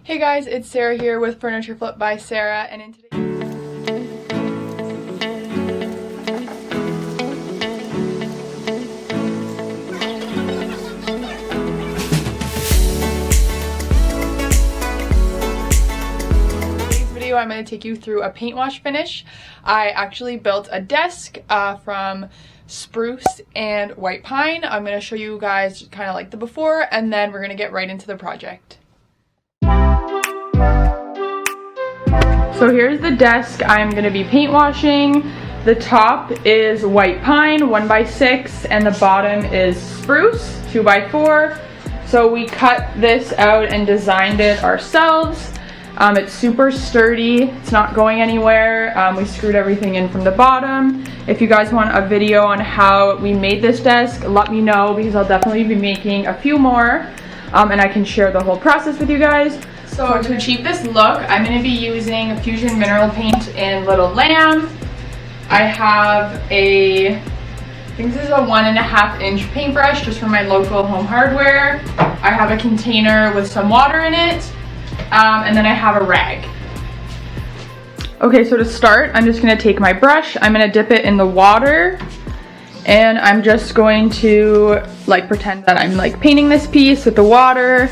Hey guys, it's Sarah here with Furniture Flip by Sarah, and in today's video I'm going to take you through a paint wash finish. I actually built a desk from spruce and white pine. I'm going to show you guys kind of like the before, and then we're going to get right into the project. So here's the desk I'm going to be paint washing. The top is white pine 1x6 and the bottom is spruce 2x4. So we cut this out and designed it ourselves. It's super sturdy, it's not going anywhere. We screwed everything in from the bottom. If you guys want a video on how we made this desk, let me know because I'll definitely be making a few more and I can share the whole process with you guys. So to achieve this look, I'm going to be using Fusion Mineral Paint in Little Lamb. I have I think this is a 1.5 inch paintbrush just from my local Home Hardware. I have a container with some water in it, and then I have a rag. Okay, so to start, I'm just going to take my brush, I'm going to dip it in the water, and I'm just going to pretend that I'm painting this piece with the water.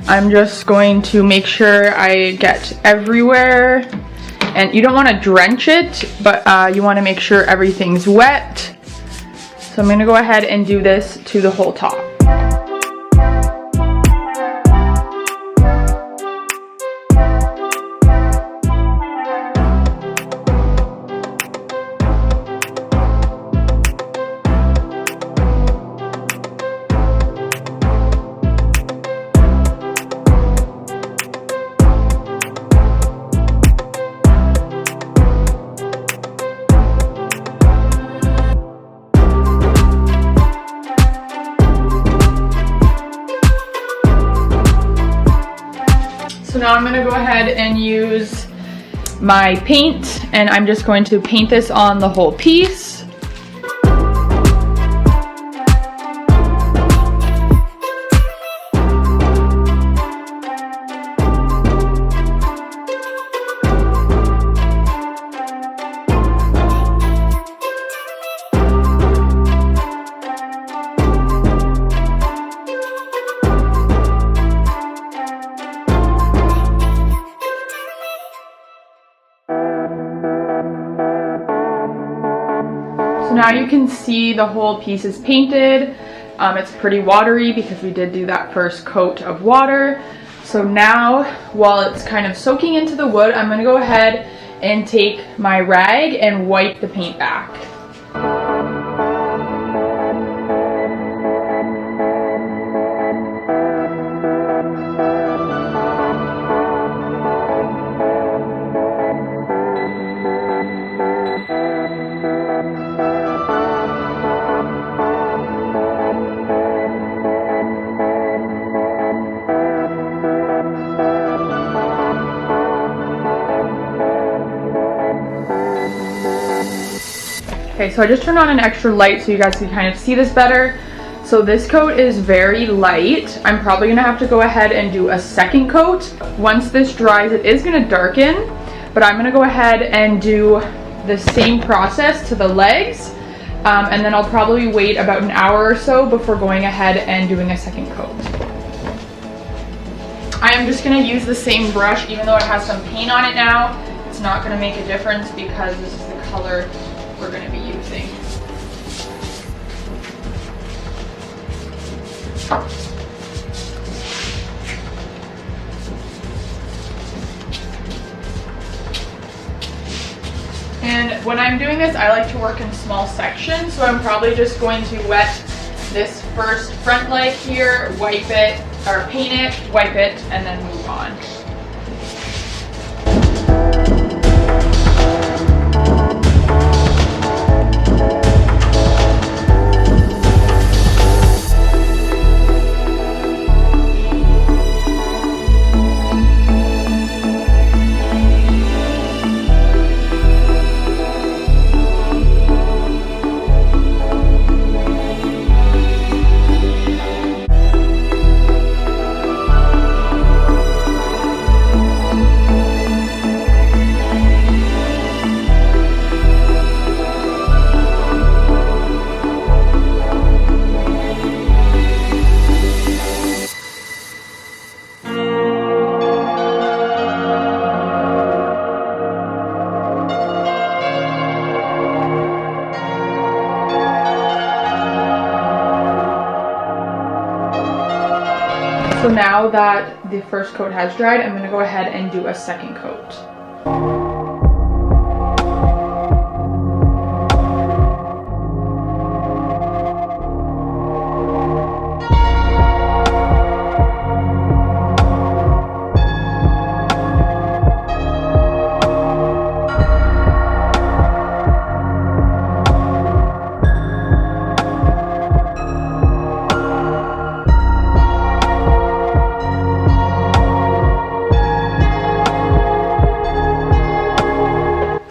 I'm just going to make sure I get everywhere, and you don't want to drench it, but you want to make sure everything's wet. So I'm going to go ahead and do this to the whole top. So now I'm going to go ahead and use my paint, and I'm just going to paint this on the whole piece. So now you can see the whole piece is painted. It's pretty watery because we did do that first coat of water. So now, while it's kind of soaking into the wood, I'm going to go ahead and take my rag and wipe the paint back. Okay, so I just turned on an extra light so you guys can kind of see this better. So this coat is very light. I'm probably going to have to go ahead and do a second coat. Once this dries, it is going to darken, but I'm going to go ahead and do the same process to the legs, and then I'll probably wait about an hour or so before going ahead and doing a second coat. I am just going to use the same brush even though it has some paint on it now. It's not going to make a difference because this is the color we're going to be using. And when I'm doing this, I like to work in small sections, so I'm probably just going to wet this first front leg here, wipe it, or paint it, wipe it, and then move on. now that the first coat has dried, I'm going to go ahead and do a second coat.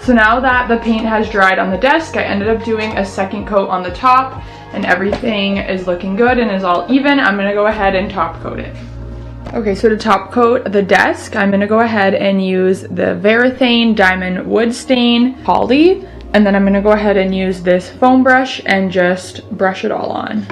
So now that the paint has dried on the desk, I ended up doing a second coat on the top, and everything is looking good and is all even. I'm gonna go ahead and top coat it. Okay, so to top coat the desk, I'm gonna go ahead and use the Varathane Diamond Wood Stain Poly, and then I'm gonna go ahead and use this foam brush and just brush it all on.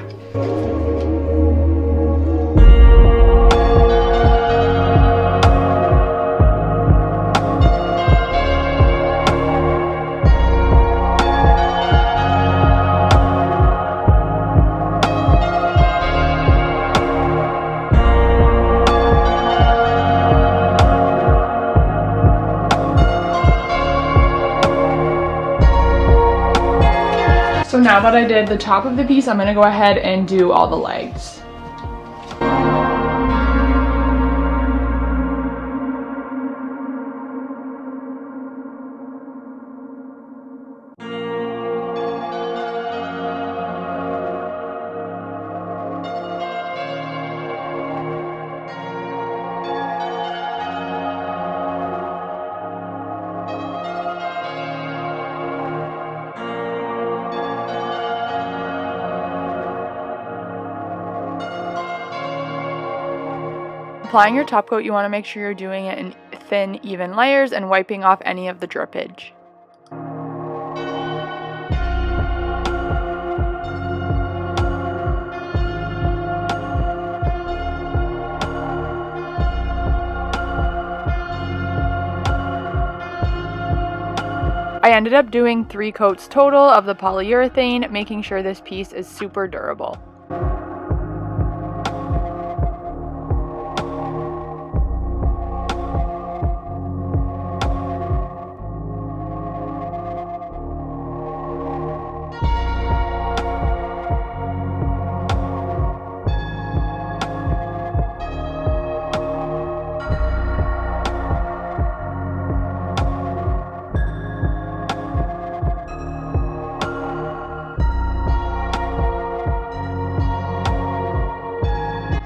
So now that I did the top of the piece, I'm gonna go ahead and do all the legs. Applying your top coat, you want to make sure you're doing it in thin, even layers and wiping off any of the drippage. I ended up doing 3 coats total of the polyurethane, making sure this piece is super durable.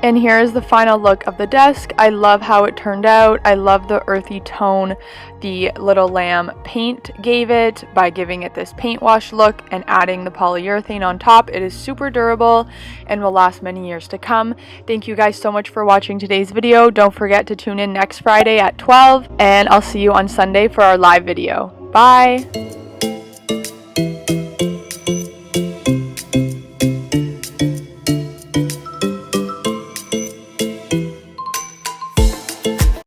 And here is the final look of the desk. I love how it turned out. I love the earthy tone the Little Lamb paint gave it by giving it this paint wash look and adding the polyurethane on top. It is super durable and will last many years to come. Thank you guys so much for watching today's video. Don't forget to tune in next Friday at 12, and I'll see you on Sunday for our live video. Bye!